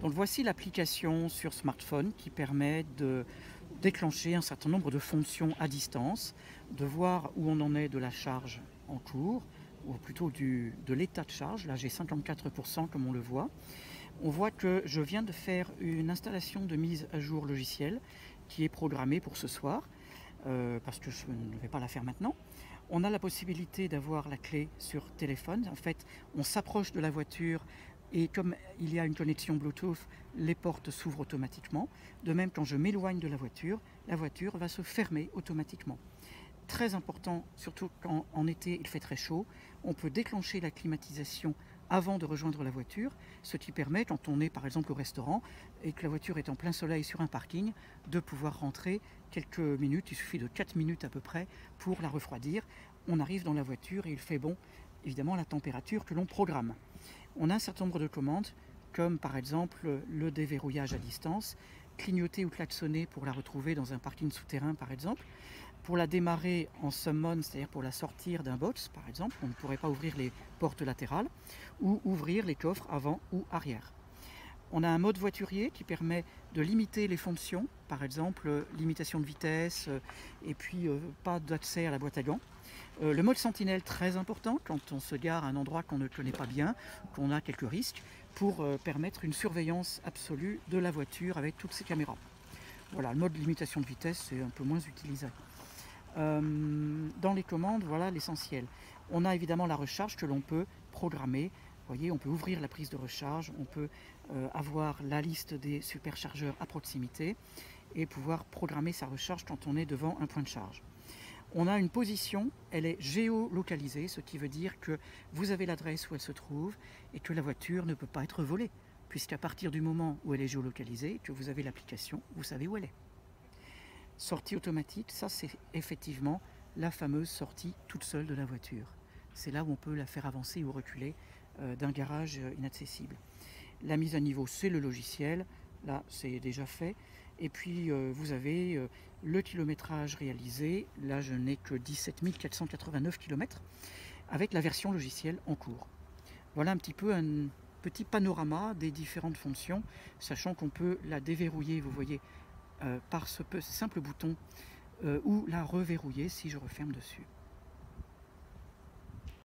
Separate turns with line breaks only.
Donc voici l'application sur smartphone qui permet de déclencher un certain nombre de fonctions à distance, de voir où on en est de la charge en cours, ou plutôt de l'état de charge. Là j'ai 54% comme on le voit. On voit que je viens de faire une installation de mise à jour logicielle qui est programmée pour ce soir, parce que je ne vais pas la faire maintenant. On a la possibilité d'avoir la clé sur téléphone. En fait, on s'approche de la voiture et comme il y a une connexion Bluetooth, les portes s'ouvrent automatiquement. De même, quand je m'éloigne de la voiture va se fermer automatiquement. Très important, surtout quand en été il fait très chaud, on peut déclencher la climatisation avant de rejoindre la voiture, ce qui permet, quand on est par exemple au restaurant et que la voiture est en plein soleil sur un parking, de pouvoir rentrer quelques minutes, il suffit de 4 minutes à peu près pour la refroidir. On arrive dans la voiture et il fait bon, évidemment, la température que l'on programme. On a un certain nombre de commandes, comme par exemple le déverrouillage à distance, clignoter ou klaxonner pour la retrouver dans un parking souterrain par exemple, pour la démarrer en summon, c'est-à-dire pour la sortir d'un box par exemple, on ne pourrait pas ouvrir les portes latérales, ou ouvrir les coffres avant ou arrière. On a un mode voiturier qui permet de limiter les fonctions, par exemple limitation de vitesse et puis pas d'accès à la boîte à gants. Le mode sentinelle, très important quand on se gare à un endroit qu'on ne connaît pas bien, qu'on a quelques risques, pour permettre une surveillance absolue de la voiture avec toutes ses caméras. Voilà, le mode limitation de vitesse, c'est un peu moins utilisé. Dans les commandes, voilà l'essentiel. On a évidemment la recharge que l'on peut programmer. Vous voyez, on peut ouvrir la prise de recharge, on peut avoir la liste des superchargeurs à proximité et pouvoir programmer sa recharge quand on est devant un point de charge. On a une position, elle est géolocalisée, ce qui veut dire que vous avez l'adresse où elle se trouve et que la voiture ne peut pas être volée, puisqu'à partir du moment où elle est géolocalisée, que vous avez l'application, vous savez où elle est. Sortie automatique, ça c'est effectivement la fameuse sortie toute seule de la voiture. C'est là où on peut la faire avancer ou reculer d'un garage inaccessible. La mise à niveau, c'est le logiciel, là c'est déjà fait. Et puis vous avez le kilométrage réalisé, là je n'ai que 17 489 km, avec la version logicielle en cours. Voilà un petit peu un petit panorama des différentes fonctions, sachant qu'on peut la déverrouiller, vous voyez, par ce simple bouton ou la reverrouiller si je referme dessus.